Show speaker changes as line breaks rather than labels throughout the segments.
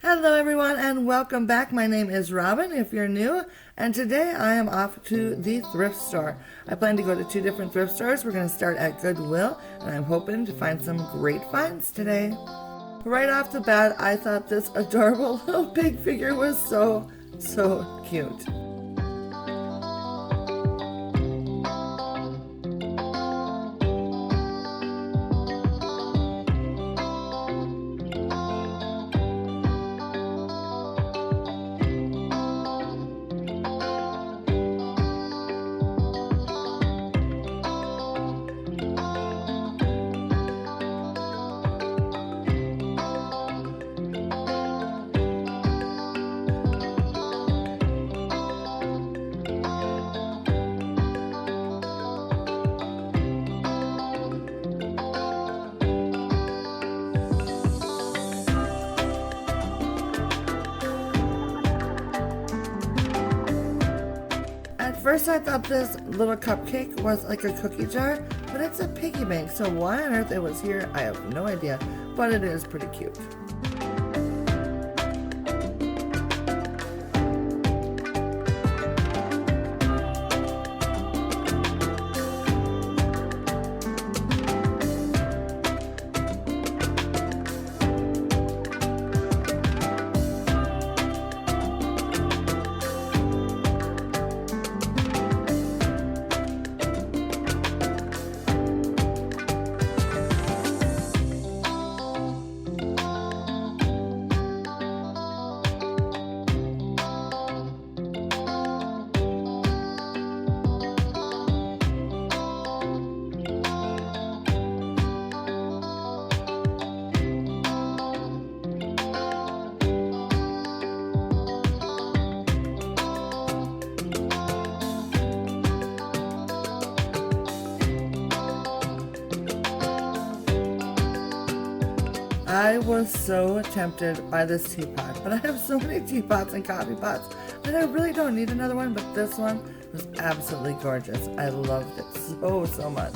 Hello, everyone, and welcome back. My name is Robin, if you're new, and today I am off to the thrift store. I plan to go to two different thrift stores. We're going to start at Goodwill, and I'm hoping to find some great finds today. Right off the bat, I thought this adorable little pig figure was so cute. At first I thought this little cupcake was like a cookie jar, but it's a piggy bank, so why on earth it was here, I have no idea, but it is pretty cute. I was so tempted by this teapot, but I have so many teapots and coffee pots that I really don't need another one, but this one was absolutely gorgeous. I loved it so much.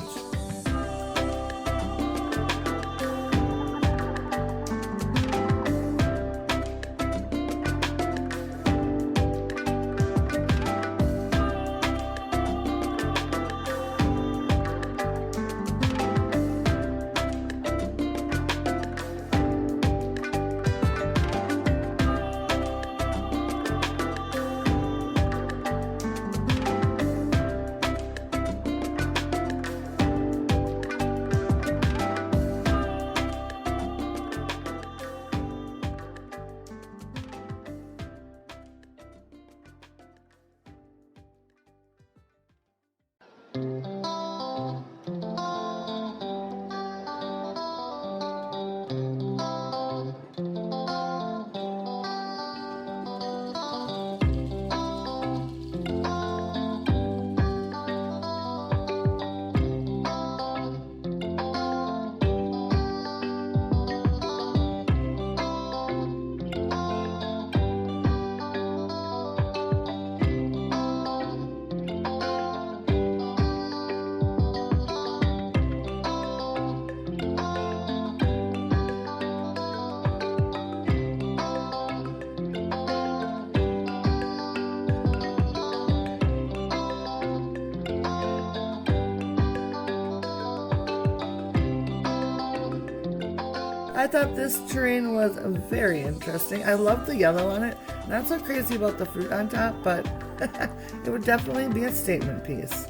I thought this terrain was very interesting. I love the yellow on it. Not so crazy about the fruit on top, but it would definitely be a statement piece.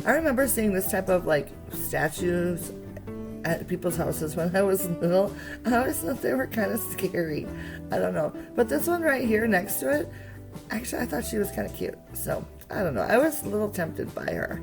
I remember seeing this type of like statues at people's houses when I was little. I always thought they were kind of scary. I don't know. But this one right here next to it, actually I thought she was kind of cute. So I don't know. I was a little tempted by her.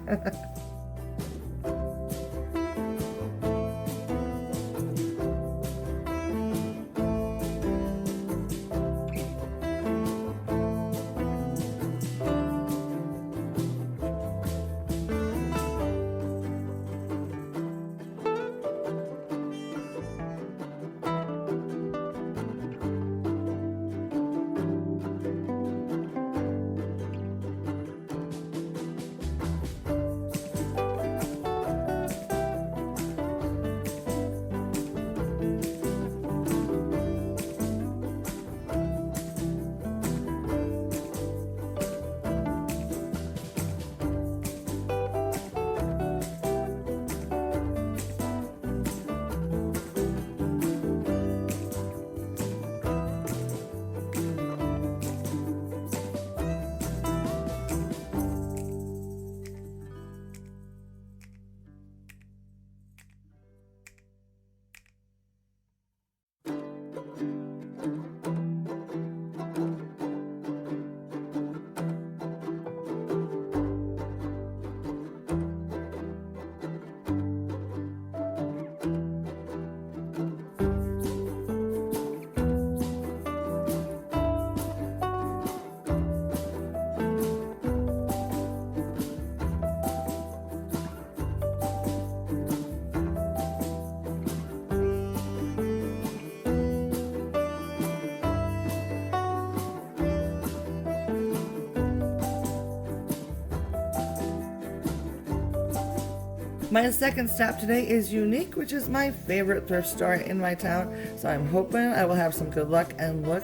My second stop today is Unique, which is my favorite thrift store in my town. So I'm hoping I will have some good luck and look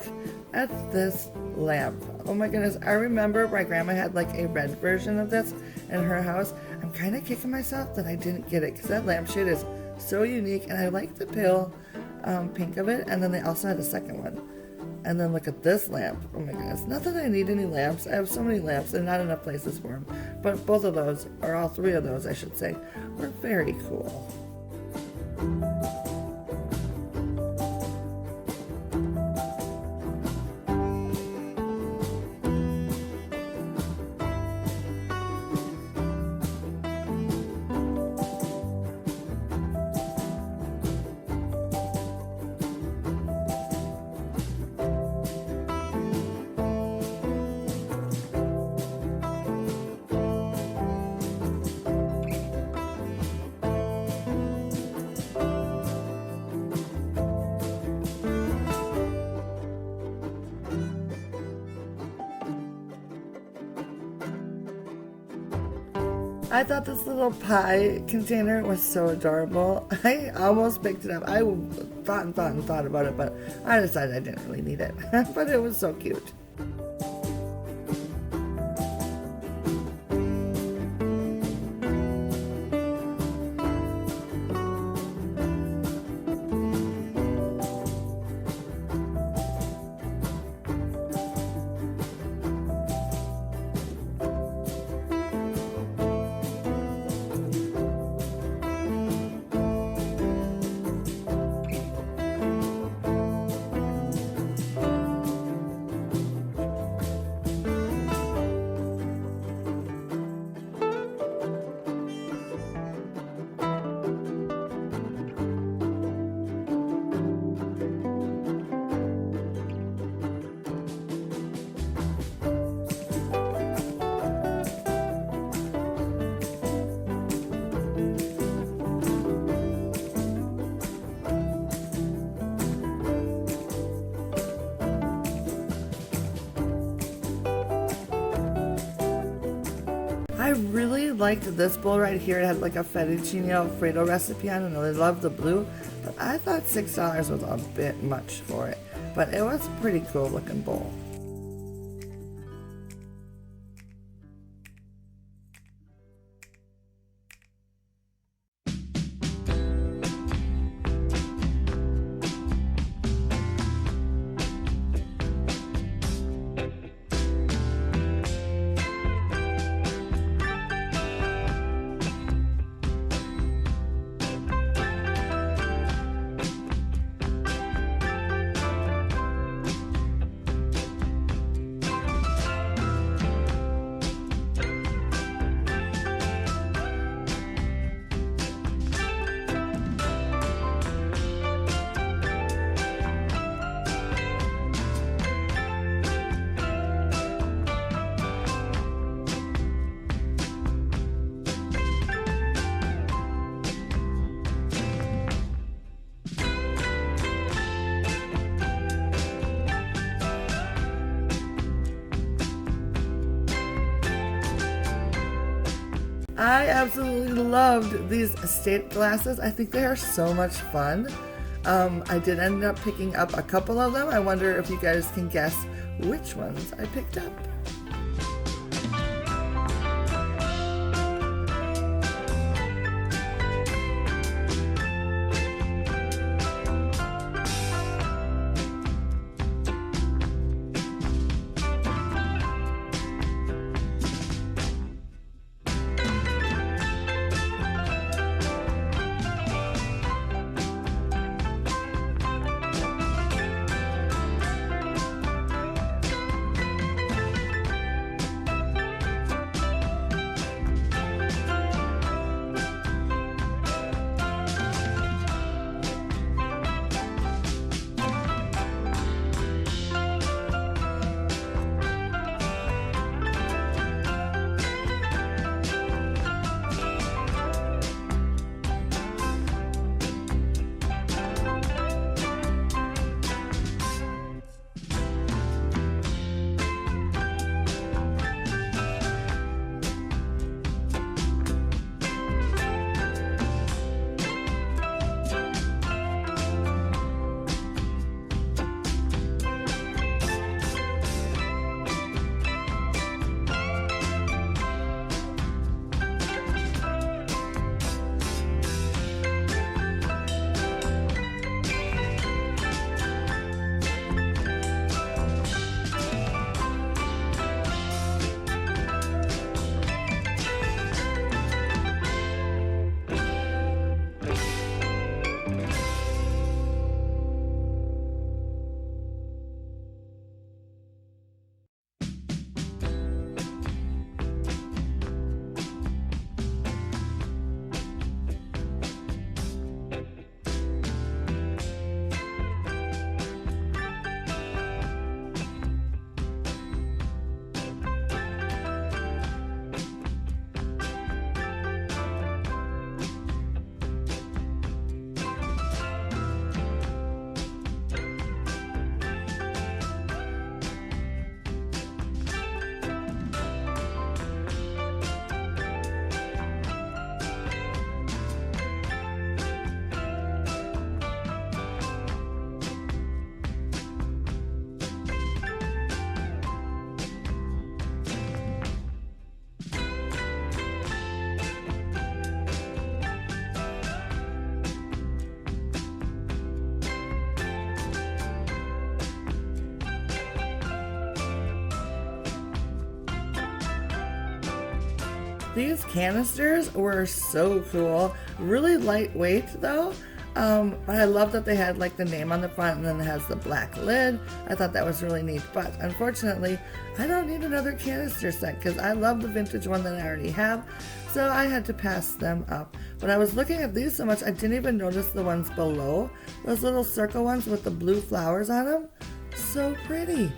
at this lamp. Oh my goodness, I remember my grandma had like a red version of this in her house. I'm kind of kicking myself that I didn't get it because that lampshade is so unique and I like the pale pink of it. And then they also had a second one. And then look at this lamp. Oh my goodness. Not that I need any lamps. I have so many lamps and not enough places for them. But both of those, or all three of those I should say, were very cool. I thought this little pie container was so adorable. I almost picked it up. I thought about it, but I decided I didn't really need it. But it was so cute. I really liked this bowl right here. It had like a fettuccine Alfredo recipe on it, and I love the blue. But I thought $6 was a bit much for it. But it was a pretty cool looking bowl. I absolutely loved these estate glasses. I think they are so much fun. I did end up picking up a couple of them. I wonder if you guys can guess which ones I picked up. These canisters were so cool. Really lightweight though. But I love that they had like the name on the front and then it has the black lid. I thought that was really neat. But unfortunately, I don't need another canister set because I love the vintage one that I already have. So I had to pass them up. But I was looking at these so much I didn't even notice the ones below. Those little circle ones with the blue flowers on them. So pretty.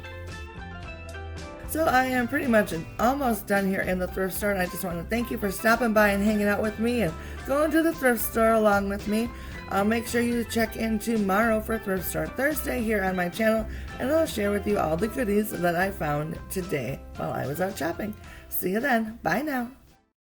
So I am pretty much almost done here in the thrift store, and I just want to thank you for stopping by and hanging out with me and going to the thrift store along with me. Make sure you check in tomorrow for Thrift Store Thursday here on my channel, and I'll share with you all the goodies that I found today while I was out shopping. See you then. Bye now.